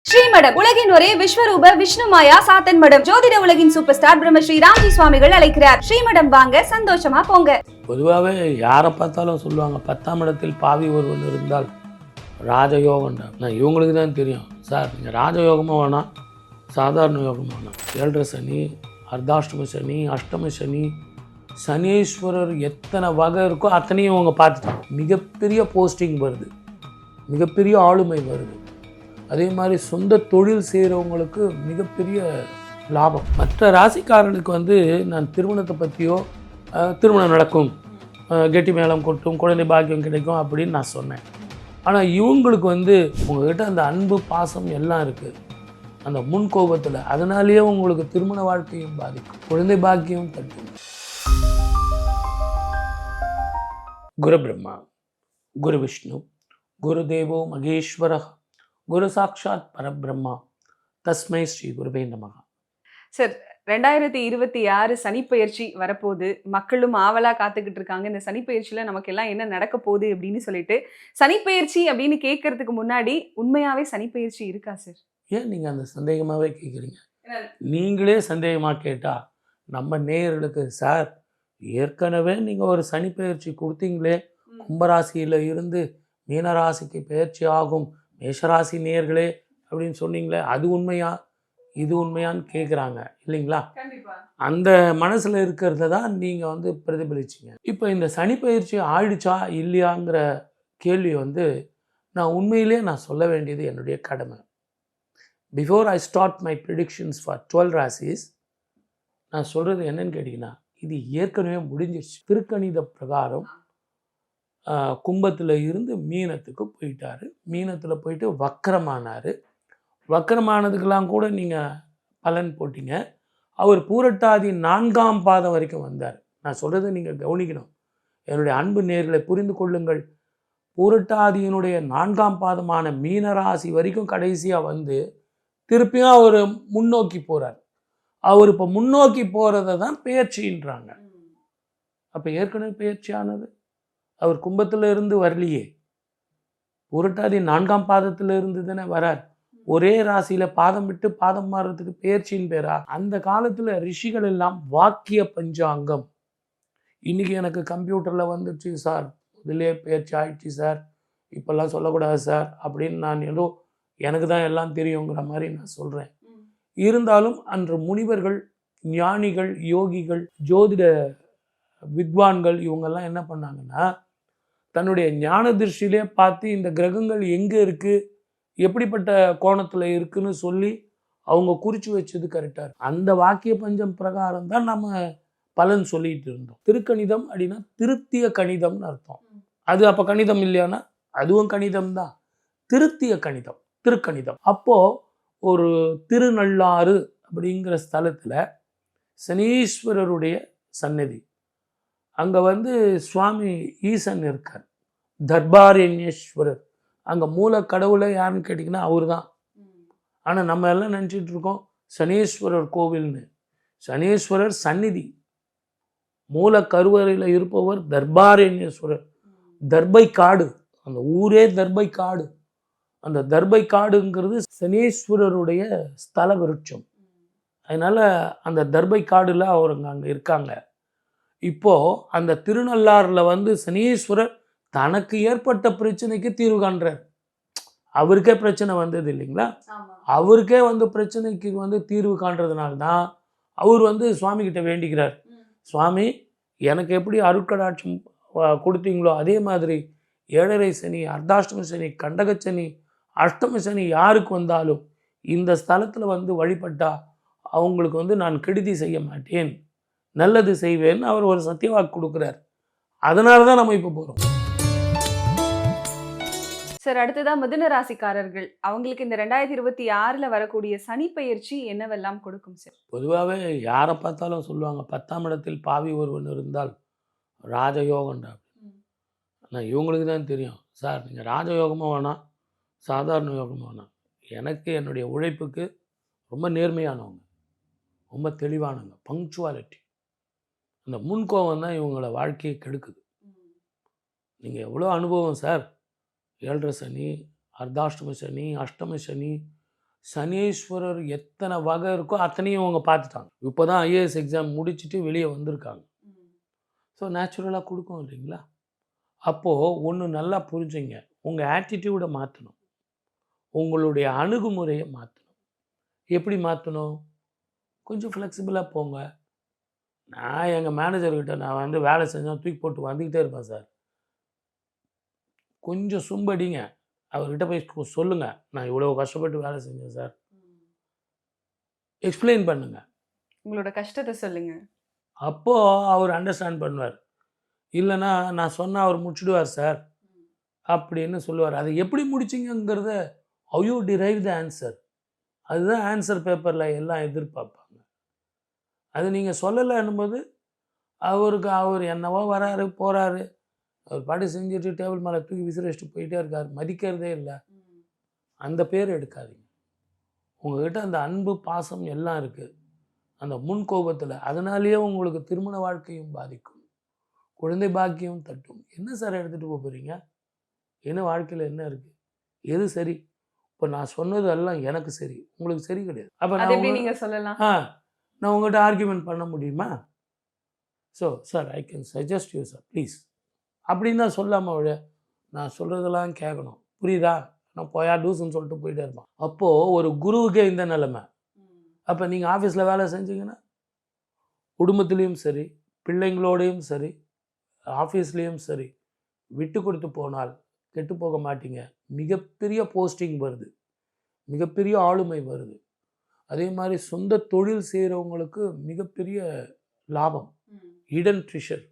ஸ்ரீமடம் உலகின் ஒரே விஸ்வரூப விஷ்ணுமாயா சாத்தன் மடம். ஜோதிட உலகின் சூப்பர் ஸ்டார் பிரம்மஸ்ரீ ராம்ஜி சுவாமிகள் அழைக்கிறார். ஸ்ரீமடம் வாங்க, சந்தோஷமா போங்க. பொதுவாகவே யாரை பார்த்தாலும் சொல்லுவாங்க 10ஆம் இடத்தில் பாவி ஒருவன் இருந்தால் ராஜயோகம். நான் இவங்களுக்கு தான் தெரியும் சார், நீங்கள் ராஜயோகமாக வேணாம், சாதாரண யோகமாக வேணாம். 7.5 சனி, அர்த்தாஷ்டம சனி, அஷ்டம சனி, சனீஸ்வரர் எத்தனை வகை இருக்கோ அத்தனையும் அவங்க பார்த்துட்டாங்க. மிகப்பெரிய போஸ்டிங் வருது, மிகப்பெரிய ஆளுமை வருது. அதே மாதிரி சொந்த தொழில் செய்கிறவங்களுக்கு மிகப்பெரிய லாபம். மற்ற ராசிக்காரர்களுக்கு நான் திருமணத்தை பற்றியோ திருமணம் நடக்கும், கெட்டி மேளம் கொட்டும், குழந்தை பாக்கியம் கிடைக்கும் அப்படின்னு நான் சொன்னேன். ஆனால் இவங்களுக்கு உங்கள்கிட்ட அந்த அன்பு பாசம் எல்லாம் இருக்குது, அந்த முன்கோபத்தில். அதனாலேயே உங்களுக்கு திருமண வாழ்க்கையும் பாதிக்கும், குழந்தை பாக்கியம் தட்டும். குரு பிரம்மா, குரு விஷ்ணு, குரு தேவோ மகேஸ்வர, குரு சாட்சாத் பரபிரம்மா, தஸ்மை ஸ்ரீ குருவே நமஹ. சார், 2026 சனிப்பெயர்ச்சி வரப்போகுது. மக்களும் ஆவலா காத்துக்கிட்டு இருக்காங்க. இந்த சனிப்பெயர்ச்சியில் நமக்கு எல்லாம் என்ன நடக்க போகுது அப்படின்னு சொல்லிட்டு. சனிப்பெயர்ச்சி அப்படின்னு கேட்கறதுக்கு முன்னாடி உண்மையாவே சனிப்பெயர்ச்சி இருக்கா சார்? ஏன் நீங்கள் அந்த சந்தேகமாகவே கேட்குறீங்க? நீங்களே சந்தேகமாக கேட்டால் நம்ம நேயர்களுக்கு, சார் ஏற்கனவே நீங்கள் ஒரு சனிப்பெயர்ச்சி கொடுத்தீங்களே, கும்பராசியில் இருந்து மீனராசிக்கு பயிற்சி ஆகும் மேஷராசி நேயர்களே அப்படின்னு சொன்னீங்களே, அது உண்மையா இது உண்மையான்னு கேட்குறாங்க இல்லைங்களா? அந்த மனசில் இருக்கிறத தான் நீங்கள் பிரதிபலிச்சிங்க. இப்போ இந்த சனிப்பெயர்ச்சி ஆயிடுச்சா இல்லையாங்கிற கேள்வி நான் உண்மையிலே நான் சொல்ல வேண்டியது என்னுடைய கடமை. Before I start my predictions for 12 ராசிஸ், நான் சொல்கிறது என்னன்னு கேட்டிங்கன்னா, இது ஏற்கனவே முடிஞ்சிருச்சு. திருக்கணித பிரகாரம் கும்பத்தில் இருந்து மீனத்துக்கு போயிட்டார். மீனத்தில் போயிட்டு வக்கரமானார். வக்கரமானதுக்கெல்லாம் கூட நீங்கள் பலன் போட்டிங்க. அவர் பூரட்டாதி 4ஆம் பாதம் வரைக்கும் வந்தார். நான் சொல்கிறத நீங்கள் கவனிக்கணும். என்னுடைய அன்பு நேர்களை புரிந்து கொள்ளுங்கள். பூரட்டாதியினுடைய 4ஆம் பாதமான மீனராசி வரைக்கும் கடைசியாக திருப்பியும் அவர் முன்னோக்கி போகிறார். அவர் இப்போ முன்னோக்கி போகிறத தான் பெயர்ச்சின்றாங்க. அப்போ ஏற்கனவே பெயர்ச்சியானது அவர் கும்பத்தில் இருந்து வரலையே, புரட்டாதி 4ஆம் பாதத்தில் இருந்து தானே வரார். ஒரே ராசியில் பாதம் விட்டு பாதம் மாறுறதுக்கு பெயர்ச்சின்னு பேரா? அந்த காலத்தில் ரிஷிகள் எல்லாம் வாக்கிய பஞ்சாங்கம். இன்றைக்கி எனக்கு கம்ப்யூட்டரில் வந்துடுச்சு சார், இதிலே பெயர்ச்சி ஆயிடுச்சு சார், இப்போல்லாம் சொல்லக்கூடாது சார் அப்படின்னு நான் ஏதோ எனக்கு தான் எல்லாம் தெரியுங்கிற மாதிரி நான் சொல்கிறேன். இருந்தாலும் அன்று முனிவர்கள், ஞானிகள், யோகிகள், ஜோதிட வித்வான்கள் இவங்கெல்லாம் என்ன பண்ணாங்கன்னா, தன்னுடைய ஞான திருஷ்டிலே பார்த்து இந்த கிரகங்கள் எங்கே இருக்குது, எப்படிப்பட்ட கோணத்தில் இருக்குன்னு சொல்லி அவங்க குறித்து வச்சது கரெக்டாக இருக்கு. அந்த வாக்கிய பஞ்சம் பிரகாரம் தான் நம்ம பலன் சொல்லிட்டு இருந்தோம். திருக்கணிதம் அப்படின்னா திருத்திய கணிதம்னு அர்த்தம். அது அப்போ கணிதம் இல்லையானா அதுவும் கணிதம் தான். திருத்திய கணிதம், திருக்கணிதம். அப்போது ஒரு திருநள்ளாறு அப்படிங்கிற ஸ்தலத்தில் சனீஸ்வரருடைய சன்னதி, அங்கே சுவாமி ஈசன் இருக்கார், தர்பாரண்யேஸ்வரர். அங்கே மூல கடவுளை யாருன்னு கேட்டிங்கன்னா அவர் தான். ஆனால் நம்ம எல்லாம் நினச்சிட்டு இருக்கோம் சனீஸ்வரர் கோவில்னு. சனீஸ்வரர் சந்நிதி, மூல கருவறையில் இருப்பவர் தர்பாரண்யேஸ்வரர். தர்பை காடு, அந்த ஊரே தர்பை காடு. அந்த தர்பை காடுங்கிறது சனீஸ்வரருடைய ஸ்தல விருட்சம். அதனால் அந்த தர்பை காடில் அவருங்க அங்கே இருக்காங்க. இப்போது அந்த திருநள்ளாறில் சனீஸ்வரர் தனக்கு ஏற்பட்ட பிரச்சனைக்கு தீர்வு காண்றார். அவருக்கே பிரச்சனை வந்தது இல்லைங்களா? அவருக்கே பிரச்சனைக்கு தீர்வு காண்றதுனால்தான் அவர் சுவாமிகிட்ட வேண்டிக்கிறார். சுவாமி, எனக்கு எப்படி அருட்கடாட்சம் கொடுத்தீங்களோ அதே மாதிரி 7.5 சனி, அர்த்தாஷ்டம சனி, கண்டகச்சனி, அஷ்டம சனி யாருக்கு வந்தாலும் இந்த ஸ்தலத்தில் வழிபட்டா அவங்களுக்கு நான் கெடுதி செய்ய மாட்டேன், நல்லது செய்வேன்னு அவர் ஒரு சத்தியவாக்கு கொடுக்குறார். அதனால தான் நம்ம இப்போ போகிறோம். சார், அடுத்ததான் மிதுன ராசிக்காரர்கள், அவங்களுக்கு இந்த 2026 வரக்கூடிய சனிப்பெயர்ச்சி என்னவெல்லாம் கொடுக்கும் சார்? பொதுவாகவே யாரை பார்த்தாலும் சொல்லுவாங்க 10ஆம் இடத்தில் பாவி ஒருவன் இருந்தால் ராஜயோகம்டா. ஆனால் இவங்களுக்கு தான் தெரியும் சார், நீங்கள் ராஜயோகமாக வேணாம், சாதாரண யோகமாக வேணாம். எனக்கு என்னுடைய உழைப்புக்கு ரொம்ப நேர்மையானவங்க, ரொம்ப தெளிவானவங்க, பங்க்சுவாலிட்டி. அந்த முன்கோபம் தான் இவங்கள வாழ்க்கையை கெடுக்குது. நீங்கள் எவ்வளோ அனுபவம் சார், 7.5 சனி, அர்த்தாஷ்டம சனி, அஷ்டம சனி, சனீஸ்வரர் எத்தனை வகை இருக்கோ அத்தனையும் அவங்க பார்த்துட்டாங்க. இப்போ தான் ஐஏஎஸ் எக்ஸாம் முடிச்சுட்டு வெளியே வந்திருக்காங்க. ஸோ நேச்சுரலாக கொடுக்கும் இல்லைங்களா? அப்போது ஒன்று நல்லா புரிஞ்சுங்க, உங்கள் ஆட்டிடியூடை மாற்றணும், உங்களுடைய அணுகுமுறையை மாற்றணும். எப்படி மாற்றணும்? கொஞ்சம் ஃப்ளெக்சிபிளாக போங்க. நான் எங்கள் மேனேஜர்கிட்ட நான் வந்து வேலை செஞ்சால் தூக்கி போட்டு வந்துக்கிட்டே இருப்பேன் சார். கொஞ்சம் சும்படிங்க, அவர்கிட்ட போய் சொல்லுங்கள், நான் இவ்வளோ கஷ்டப்பட்டு வேலை செஞ்சேன் சார், எக்ஸ்பிளைன் பண்ணுங்க. உங்களோட கஷ்டத்தை சொல்லுங்க. அப்போது அவர் அண்டர்ஸ்டாண்ட் பண்ணுவார். இல்லைன்னா நான் சொன்னால் அவர் முடிச்சுடுவார் சார் அப்படின்னு சொல்லுவார். அதை எப்படி முடிச்சிங்கிறத how you drive the answer, அதுதான் ஆன்சர் பேப்பரில் எல்லாம் எதிர்பார்ப்பாங்க. அது நீங்கள் சொல்லலைன்னும்போது அவர் என்னவோ வராரு போகிறாரு, அவர் பாட்டு செஞ்சுட்டு டேபிள் மேலே தூக்கி விசிறிச்சிட்டு போயிட்டே இருக்கார், மதிக்கிறதே இல்லை. அந்த பேர் எடுக்காதீங்க. உங்கள்கிட்ட அந்த அன்பு பாசம் எல்லாம் இருக்குது, அந்த முன் கோபத்தில், அதனாலேயே உங்களுக்கு திருமண வாழ்க்கையும் பாதிக்கும், குழந்தை பாக்கியம் தட்டும். என்ன சார் எடுத்துகிட்டு போகிறீங்க? என்ன வாழ்க்கையில் என்ன இருக்குது? எது சரி? இப்போ நான் சொன்னது எல்லாம் எனக்கு சரி, உங்களுக்கு சரி கிடையாது. அப்போ நான் நீங்கள் சொல்லலாம், நான் உங்கள்கிட்ட ஆர்கியூமெண்ட் பண்ண முடியுமா? So sir I can suggest you sir please அப்படின்னு தான் சொல்லாமல் விட, நான் சொல்கிறதெல்லாம் கேட்கணும், புரியுதா? நான் போயா டூஸ்ன்னு சொல்லிட்டு போயிட்டே இருப்பான். அப்போது ஒரு குருவுக்கே இந்த நிலைமை. அப்போ நீங்கள் ஆஃபீஸில் வேலை செஞ்சீங்கன்னா குடும்பத்துலேயும் சரி, பிள்ளைங்களோடையும் சரி, ஆஃபீஸ்லேயும் சரி, விட்டு கொடுத்து போனால் கெட்டு போக மாட்டீங்க. மிகப்பெரிய போஸ்டிங் வருது, மிகப்பெரிய ஆளுமை வருது. அதே மாதிரி சொந்த தொழில் செய்கிறவங்களுக்கு மிகப்பெரிய லாபம், ஹிடன் ட்ரெஷர்.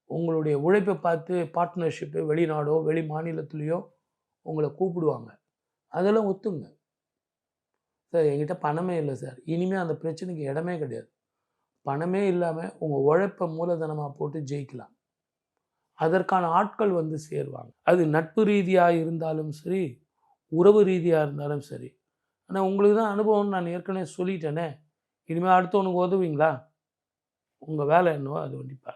உங்களுடைய உழைப்பை பார்த்து பார்ட்னர்ஷிப்பு வெளிநாடோ வெளி மாநிலத்துலேயோ உங்களை கூப்பிடுவாங்க. அதெல்லாம் ஒத்துங்க. சார் என்கிட்ட பணமே இல்லை சார், இனிமேல் அந்த பிரச்சனைக்கு இடமே கிடையாது. பணமே இல்லாமல் உங்கள் உழைப்பை மூலதனமாக போட்டு ஜெயிக்கலாம். அதற்கான ஆட்கள் வந்து சேருவாங்க. அது நட்பு ரீதியாக இருந்தாலும் சரி, உறவு ரீதியாக இருந்தாலும் சரி. ஆனால் உங்களுக்கு தான் அனுபவம் நான் ஏற்கனவே சொல்லிட்டேனே. இனிமேல் அடுத்தவனுக்கு உதவுவீங்களா? உங்கள் வேலை என்னவோ அது கண்டிப்பாக.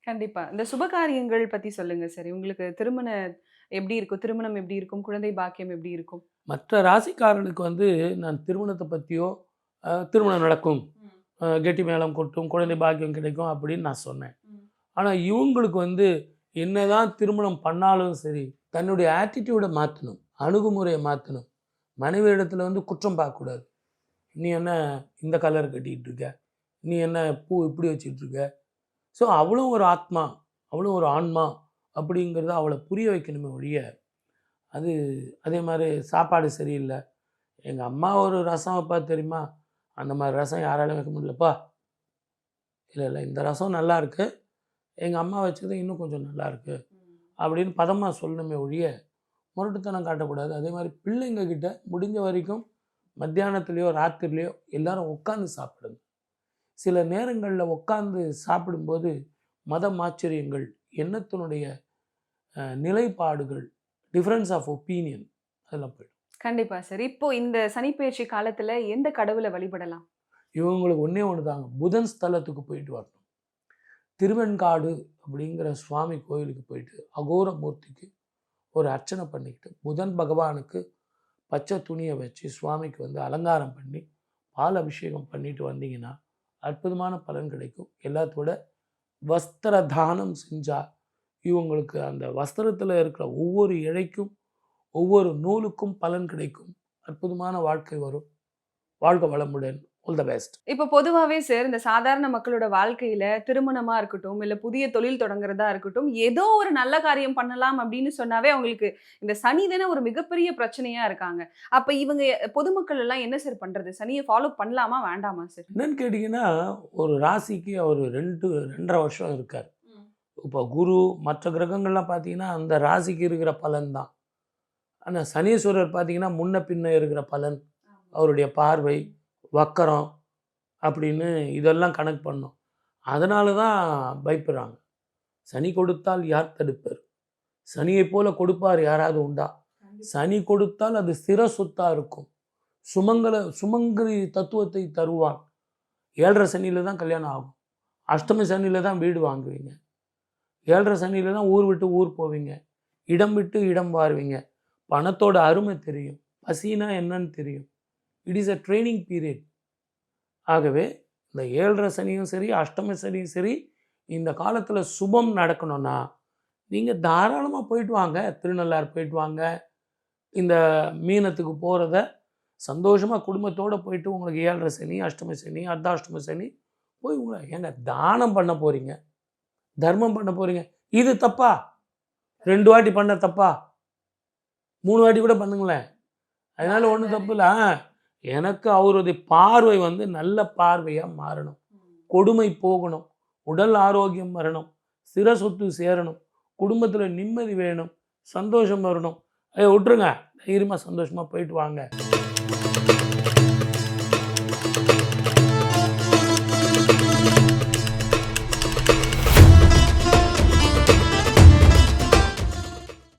கண்டிப்பாக இந்த சுபகாரியங்கள் பற்றி சொல்லுங்கள் சார். உங்களுக்கு திருமணம் எப்படி இருக்கும், திருமணம் எப்படி இருக்கும், குழந்தை பாக்கியம் எப்படி இருக்கும்? மற்ற ராசிக்காரர்களுக்கு வந்து நான் திருமணத்தை பற்றியோ திருமணம் நடக்கும், கெட்டி மேளம் கொட்டும், குழந்தை பாக்கியம் கிடைக்கும் அப்படின்னு நான் சொன்னேன். ஆனால் இவங்களுக்கு வந்து என்னதான் திருமணம் பண்ணாலும் சரி, தன்னுடைய ஆட்டிடியூடை மாற்றணும், அணுகுமுறையை மாற்றணும். மனைவி இடத்துல வந்து குற்றம் பார்க்கக்கூடாது. நீ என்ன இந்த கலர் கட்டிகிட்டு இருக்க, நீ என்ன பூ இப்படி வச்சுட்டு இருக்க. ஸோ அவளும் ஒரு ஆத்மா, அவளும் ஒரு ஆன்மா அப்படிங்கிறத அவளை புரிய வைக்கணுமே ஒழிய, அது அதே மாதிரி சாப்பாடு சரியில்லை, எங்கள் அம்மா ஒரு ரசம் வைப்பா தெரியுமா, அந்த மாதிரி ரசம் யாராலும் வைக்க முடியலப்பா, இல்லை இந்த ரசம் நல்லா இருக்குது, எங்கள் அம்மா வச்சது இன்னும் கொஞ்சம் நல்லா இருக்குது அப்படின்னு பதமாக சொல்லணுமே ஒழிய முரட்டுத்தனம் காட்டக்கூடாது. அதே மாதிரி பிள்ளைங்க கிட்ட முடிஞ்ச வரைக்கும் மத்தியானத்துலேயோ ராத்திரிலையோ எல்லாரும் உட்காந்து சாப்பிடுங்க. சில நேரங்களில் உட்காந்து சாப்பிடும்போது மத ஆச்சரியங்கள், எண்ணத்தினுடைய நிலைப்பாடுகள், டிஃப்ரென்ஸ் ஆஃப் ஒப்பீனியன் அதெல்லாம் போயிடும். கண்டிப்பாக சார். இப்போது இந்த சனிப்பெயர்ச்சி காலத்தில் எந்த கடவுளை வழிபடலாம்? இவங்களுக்கு ஒன்றே ஒன்று தாங்க, புதன் ஸ்தலத்துக்கு போயிட்டு வரணும். திருவெண்காடு அப்படிங்கிற சுவாமி கோயிலுக்கு போயிட்டு அகோரமூர்த்திக்கு ஒரு அர்ச்சனை பண்ணிக்கிட்டு புதன் பகவானுக்கு பச்சை துணியை வச்சு சுவாமிக்கு வந்து அலங்காரம் பண்ணி பால் அபிஷேகம் பண்ணிட்டு வந்தீங்கன்னா அற்புதமான பலன் கிடைக்கும். எல்லாத்தோட வஸ்திர தானம் செஞ்சால் இவங்களுக்கு அந்த வஸ்திரத்தில் இருக்கிற ஒவ்வொரு இழைக்கும் ஒவ்வொரு நூலுக்கும் பலன் கிடைக்கும். அற்புதமான வாழ்க்கை வரும். வாழ்க வளமுடன். All the best. இப்போ பொதுவாகவே சார் இந்த சாதாரண மக்களோட வாழ்க்கையில் திருமணமாக இருக்கட்டும், இல்லை புதிய தொழில் தொடங்குறதா இருக்கட்டும், ஏதோ ஒரு நல்ல காரியம் பண்ணலாம் அப்படின்னு சொன்னாவே அவங்களுக்கு இந்த சனி தானே ஒரு மிகப்பெரிய பிரச்சனையாக இருக்காங்க. அப்போ இவங்க பொதுமக்கள் எல்லாம் என்ன சார் பண்ணுறது? சனியை ஃபாலோ பண்ணலாமா வேண்டாமா சார்? என்னன்னு கேட்டிங்கன்னா, ஒரு ராசிக்கு அவர் 2.5 வருஷம் இருக்கார். இப்போ குரு மற்ற கிரகங்கள்லாம் பார்த்தீங்கன்னா அந்த ராசிக்கு இருக்கிற பலன் தான். ஆனால் சனீஸ்வரர் பார்த்தீங்கன்னா முன்ன பின்ன இருக்கிற பலன், அவருடைய பார்வை, வக்கரம் அப்படின்னு இதெல்லாம் கணக்கு பண்ணோம். அதனால தான் பயப்படுறாங்க. சனி கொடுத்தால் யார் தடுப்பர்? சனியை போல கொடுப்பார் யாராவது உண்டா? சனி கொடுத்தால் அது ஸ்திர சொத்தாக இருக்கும். சுமங்கலி தத்துவத்தை தருவான். 7.5 சனியில் தான் கல்யாணம் ஆகும். அஷ்டமி சனியில் தான் வீடு வாங்குவீங்க. 7.5 சனியில் தான் ஊர் விட்டு ஊர் போவீங்க. இடம் விட்டு இடம் வாருவீங்க. பணத்தோட அருமை தெரியும். பசினா என்னன்னு தெரியும். It is a training period. ஆகவே இந்த 7.5 சனியும் சரி, அஷ்டம சனியும் சரி, இந்த காலத்தில் சுபம் நடக்கணும்னா நீங்கள் தாராளமாக போயிட்டு வாங்க. திருநள்ளாறு போயிட்டு வாங்க. இந்த மீனத்துக்கு போகிறத சந்தோஷமாக குடும்பத்தோடு போயிட்டு உங்களுக்கு 7.5 சனி, அஷ்டம சனி, அர்த்தாஷ்டம சனி போய் உங்களை ஏங்க தானம் பண்ண போகிறீங்க, தர்மம் பண்ண போகிறீங்க. இது தப்பா? 2 வாட்டி பண்ண தப்பா? 3 வாட்டி கூட பண்ணுங்களேன். அதனால ஒன்றும் தப்பு இல்லை. எனக்கு அவருடைய பார்வை வந்து நல்ல பார்வையாக மாறணும், கொடுமை போகணும், உடல் ஆரோக்கியம் வரணும், ஸ்திர சொத்து சேரணும், குடும்பத்தில் நிம்மதி வேணும், சந்தோஷம் வரணும். விட்டுருங்க, தைரியமாக சந்தோஷமாக போயிட்டு வாங்க.